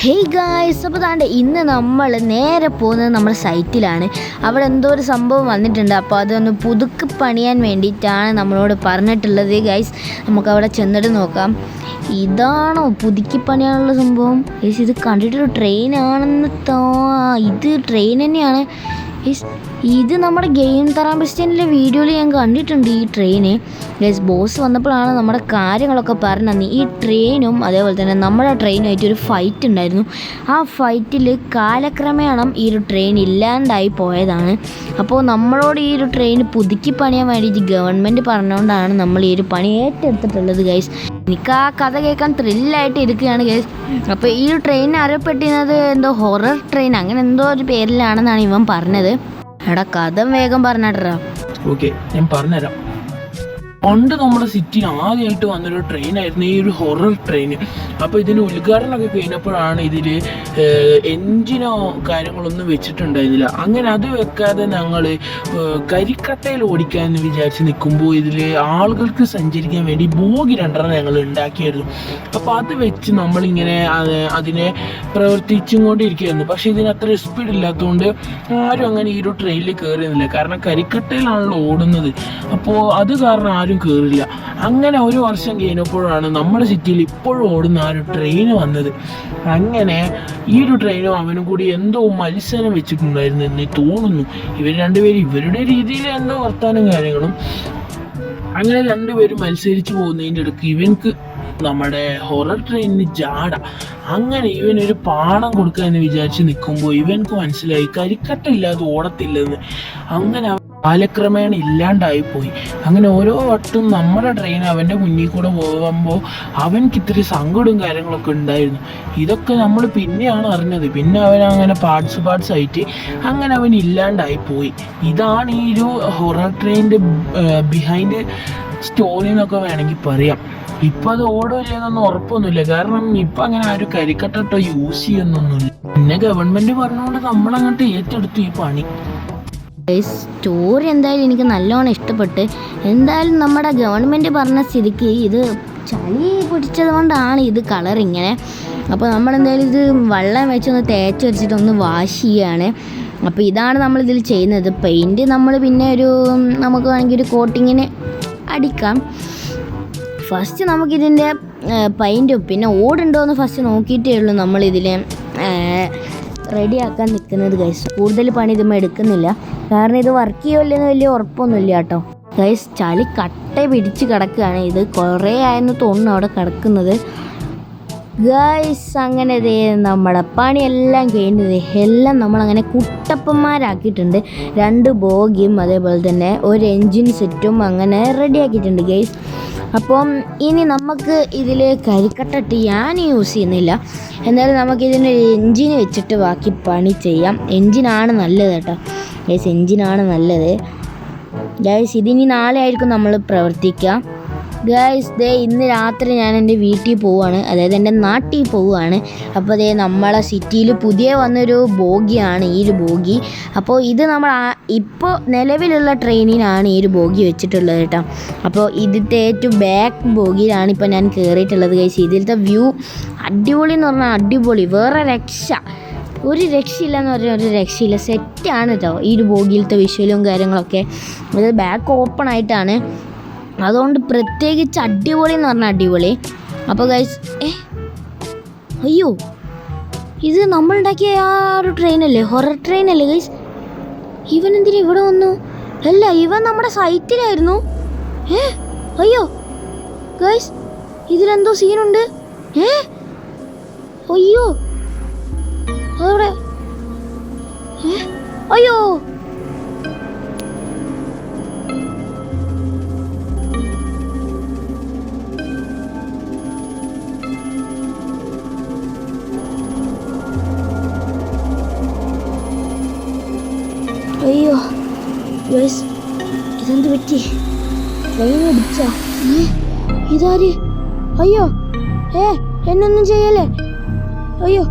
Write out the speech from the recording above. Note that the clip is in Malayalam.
ഹേയ് ഗായ്സ്, അപ്പോൾ താണ്ടെ ഇന്ന് നമ്മൾ നേരെ പോകുന്നത് നമ്മുടെ സൈറ്റിലാണ്. അവിടെ എന്തോ ഒരു സംഭവം വന്നിട്ടുണ്ട്. അപ്പോൾ അതൊന്ന് പുതുക്കി പണിയാൻ വേണ്ടിയിട്ടാണ് നമ്മളോട് പറഞ്ഞിട്ടുള്ളത്. ഗായ്സ്, നമുക്കവിടെ ചെന്നിട്ട് നോക്കാം. ഇതാണോ പുതുക്കി പണിയാനുള്ള സംഭവം? ഗായ്സ്, ഇത് കണ്ടിട്ടൊരു ട്രെയിനാണെന്ന് ഇത് ട്രെയിൻ തന്നെയാണ്. ഇത് നമ്മുടെ ഗെയിം തെറാപ്പിസ്റ്റിൻ്റെ വീഡിയോയിൽ ഞാൻ കണ്ടിട്ടുണ്ട് ഈ ട്രെയിന്. ഗൈസ്, ബോസ് വന്നപ്പോഴാണ് നമ്മുടെ കാര്യങ്ങളൊക്കെ പറഞ്ഞത്. ഈ ട്രെയിനും അതേപോലെ തന്നെ നമ്മുടെ ട്രെയിനുമായിട്ട് ഒരു ഫൈറ്റ് ഉണ്ടായിരുന്നു. ആ ഫൈറ്റിൽ കാലക്രമേണ ഈ ഒരു ട്രെയിൻ ഇല്ലാണ്ടായി പോയതാണ്. അപ്പോൾ നമ്മളോട് ഈ ഒരു ട്രെയിൻ പുതുക്കി പണിയാൻ വേണ്ടിയിട്ട് ഗവൺമെൻറ് പറഞ്ഞുകൊണ്ടാണ് നമ്മൾ ഈ ഒരു പണി ഏറ്റെടുത്തിട്ടുള്ളത്. ഗൈസ്, എനിക്ക് ആ കഥ കേൾക്കാൻ ത്രില്ലായിട്ട് ഇരിക്കുകയാണ്. ഗൈസ്, അപ്പോൾ ഈ ഒരു ട്രെയിൻ അറിയപ്പെട്ടിരുന്നത് എന്തോ ഹൊറർ ട്രെയിൻ അങ്ങനെ എന്തോ ഒരു പേരിലാണെന്നാണ് ഇവൻ പറഞ്ഞത്. എടാ, കഥ വേഗം പറഞ്ഞാടാ. ഓക്കെ, ഞാൻ പറഞ്ഞുതരാം. പണ്ട് നമ്മുടെ സിറ്റിയിൽ ആദ്യമായിട്ട് വന്നൊരു ട്രെയിനായിരുന്നു ഈ ഒരു ഹൊറർ ട്രെയിൻ. അപ്പോൾ ഇതിന് ഉദ്ഘാടനമൊക്കെ കഴിഞ്ഞപ്പോഴാണ് ഇതിൽ എൻജിനോ കാര്യങ്ങളൊന്നും വെച്ചിട്ടുണ്ടായിരുന്നില്ല. അങ്ങനെ അത് വെക്കാതെ ഞങ്ങൾ കരിക്കട്ടയിൽ ഓടിക്കാമെന്ന് വിചാരിച്ച് നിൽക്കുമ്പോൾ ഇതിൽ ആളുകൾക്ക് സഞ്ചരിക്കാൻ വേണ്ടി ബോഗി രണ്ടെണ്ണം ഞങ്ങൾ ഉണ്ടാക്കിയായിരുന്നു. അപ്പോൾ അത് വെച്ച് നമ്മളിങ്ങനെ അതിനെ പ്രവർത്തിച്ചും കൊണ്ടിരിക്കുകയായിരുന്നു. പക്ഷേ ഇതിന് അത്ര സ്പീഡ് ഇല്ലാത്തതുകൊണ്ട് ആരും അങ്ങനെ ഈ ഒരു ട്രെയിനിൽ കയറുന്നില്ല. കാരണം കരിക്കട്ടയിലാണല്ലോ ഓടുന്നത്. അപ്പോൾ അത് കാരണം ആരും കയറില്ല. അങ്ങനെ ഒരു വർഷം കഴിഞ്ഞപ്പോഴാണ് നമ്മുടെ സിറ്റിയിൽ ഇപ്പോഴും ഓടുന്ന ആ ഒരു ട്രെയിൻ വന്നത്. അങ്ങനെ ഈ ഒരു ട്രെയിനും അവനും കൂടി എന്തോ മത്സരം വെച്ചിട്ടുണ്ടായിരുന്നു എന്ന് തോന്നുന്നു. ഇവർ രണ്ടുപേരും ഇവരുടെ രീതിയിൽ എന്തോ വർത്താനം കാര്യങ്ങളും. അങ്ങനെ രണ്ടുപേരും മത്സരിച്ച് പോകുന്നതിൻ്റെ ഇടയ്ക്ക് ഇവൻക്ക് നമ്മുടെ ഹൊറർ ട്രെയിനിന് ജാട. അങ്ങനെ ഇവനൊരു പാഠം കൊടുക്കുക എന്ന് വിചാരിച്ച് നിൽക്കുമ്പോൾ ഇവൻക്ക് മനസ്സിലായി കരിക്കട്ട ഇല്ലാതെ ഓടത്തില്ലെന്ന്. അങ്ങനെ കാലക്രമേണ ഇല്ലാണ്ടായിപ്പോയി. അങ്ങനെ ഓരോ വട്ടം നമ്മുടെ ട്രെയിൻ അവൻ്റെ മുന്നിൽ കൂടെ പോകുമ്പോൾ അവൻക്ക് ഇത്തിരി സങ്കടവും കാര്യങ്ങളൊക്കെ ഉണ്ടായിരുന്നു. ഇതൊക്കെ നമ്മൾ പിന്നെയാണ് അറിഞ്ഞത്. പിന്നെ അവൻ അങ്ങനെ പാർട്സ് ആയിട്ട് അങ്ങനെ അവൻ ഇല്ലാണ്ടായിപ്പോയി. ഇതാണ് ഈ ഒരു ഹൊറർ ട്രെയിനിൻ്റെ ബിഹൈൻഡ് സ്റ്റോറി എന്നൊക്കെ വേണമെങ്കിൽ പറയാം. ഇപ്പം അത് ഓടില്ലെന്നൊന്നും ഉറപ്പൊന്നുമില്ല. കാരണം ഇപ്പം അങ്ങനെ ആരും കരിക്കട്ടോ യൂസ് ചെയ്യുന്നൊന്നുമില്ല. പിന്നെ ഗവൺമെൻറ് പറഞ്ഞുകൊണ്ട് നമ്മളങ്ങോട്ട് ഏറ്റെടുത്തു ഈ പണി. സ്റ്റോറി എന്തായാലും എനിക്ക് നല്ലോണം ഇഷ്ടപ്പെട്ട്. എന്തായാലും നമ്മുടെ ഗവൺമെൻറ് പറഞ്ഞ സ്ഥിതിക്ക് ഇത് ചളി പിടിച്ചത് കൊണ്ടാണ് ഇത് കളർ ഇങ്ങനെ. അപ്പോൾ നമ്മളെന്തായാലും ഇത് വെള്ളം വെച്ചൊന്ന് തേച്ച് വെച്ചിട്ടൊന്ന് വാഷ് ചെയ്യുകയാണ്. അപ്പോൾ ഇതാണ് നമ്മളിതിൽ ചെയ്യുന്നത്. പെയിൻറ്റ് നമ്മൾ പിന്നെ നമുക്ക് വേണമെങ്കിൽ ഒരു കോട്ടിങ്ങിന് അടിക്കാം. ഫസ്റ്റ് നമുക്കിതിൻ്റെ പെയിൻറ്റും പിന്നെ ഓടുണ്ടോയെന്ന് ഫസ്റ്റ് നോക്കിയിട്ടേ ഉള്ളൂ നമ്മളിതിൽ റെഡിയാക്കാൻ നിൽക്കുന്നത്. ഗൈസ്, കൂടുതൽ പണി ഇതുമ്പോൾ എടുക്കുന്നില്ല. കാരണം ഇത് വർക്ക് ചെയ്യുമല്ലെന്ന് വലിയ ഉറപ്പൊന്നുമില്ല കേട്ടോ. ഗൈസ്, ചളി കട്ട പിടിച്ച് കിടക്കുകയാണ്. ഇത് കുറേ ആയെന്ന് തോന്നുന്നു അവിടെ കിടക്കുന്നത്. ഗൈസ്, അങ്ങനെ നമ്മുടെ പണിയെല്ലാം കഴിഞ്ഞത് എല്ലാം നമ്മളങ്ങനെ കുട്ടപ്പന്മാരാക്കിയിട്ടുണ്ട്. 2 ബോഗിയും അതേപോലെ തന്നെ ഒരു എൻജിൻ സെറ്റും അങ്ങനെ റെഡിയാക്കിയിട്ടുണ്ട്. ഗൈസ്, അപ്പം ഇനി നമുക്ക് ഇതിൽ കരിക്കട്ടിട്ട് ഞാൻ യൂസ് ചെയ്യുന്നില്ല. എന്നാലും നമുക്കിതിന് എൻജിൻ വെച്ചിട്ട് ബാക്കി പണി ചെയ്യാം. എൻജിനാണ് നല്ലത് കേട്ടോ. ഗൈസ്, എൻജിനാണ് നല്ലത്. ഗൈസ്, ഇതിനി നാളെ ആയിരിക്കും നമ്മൾ പ്രവർത്തിക്കുക. ഗൈസ്, ഇന്ന് രാത്രി ഞാൻ എൻ്റെ വീട്ടിൽ പോവുകയാണ്, അതായത് എൻ്റെ നാട്ടിൽ പോവുകയാണ്. അപ്പോൾ നമ്മളെ സിറ്റിയിൽ പുതിയ വന്നൊരു ബോഗിയാണ് ഈ ഒരു ബോഗി. അപ്പോൾ ഇത് നമ്മൾ ഇപ്പോൾ നിലവിലുള്ള ട്രെയിനിനാണ് ഈ ഒരു ബോഗി വെച്ചിട്ടുള്ളത് കേട്ടോ. അപ്പോൾ ഇതിൻ്റെ ഏറ്റവും ബാക്ക് ബോഗിയിലാണ് ഇപ്പോൾ ഞാൻ കയറിയിട്ടുള്ളത്. ഗൈസ്, ഇതിലത്തെ വ്യൂ അടിപൊളി എന്ന് പറഞ്ഞാൽ അടിപൊളി, വേറെ ഒരു രക്ഷയില്ല എന്ന് പറഞ്ഞാൽ ഒരു രക്ഷയില്ല. സെറ്റാണ് കേട്ടോ ഈ ഒരു ബോഗിയിലത്തെ വിഷ്വലും കാര്യങ്ങളൊക്കെ. ഇത് ബാക്ക് ഓപ്പൺ ആയിട്ടാണ്, അതുകൊണ്ട് പ്രത്യേകിച്ച് അടിപൊളി എന്ന് പറഞ്ഞാൽ അടിപൊളി. അപ്പോൾ ഗൈസ്, അയ്യോ, ഇത് നമ്മളുണ്ടാക്കിയ ആ ഒരു ട്രെയിനല്ലേ, ഹൊറർ ട്രെയിനല്ലേ ഗൈസ്? ഇവൻ എന്തിനാ ഇവിടെ വന്നു? അല്ല, ഇവൻ നമ്മുടെ സൈറ്റിലായിരുന്നു. അയ്യോ ഗൈസ്, ഇതിലെന്തോ സീനുണ്ട്. അയ്യോ, അതവിടെ. അയ്യോ, അയ്യോ ഗൈസ്, ഇതെന്ത് പറ്റി? ട്രെയിൻ അടിച്ചാ? ഇതാര്? അയ്യോ, എന്നൊന്നും ചെയ്യല്ലേ. അയ്യോ,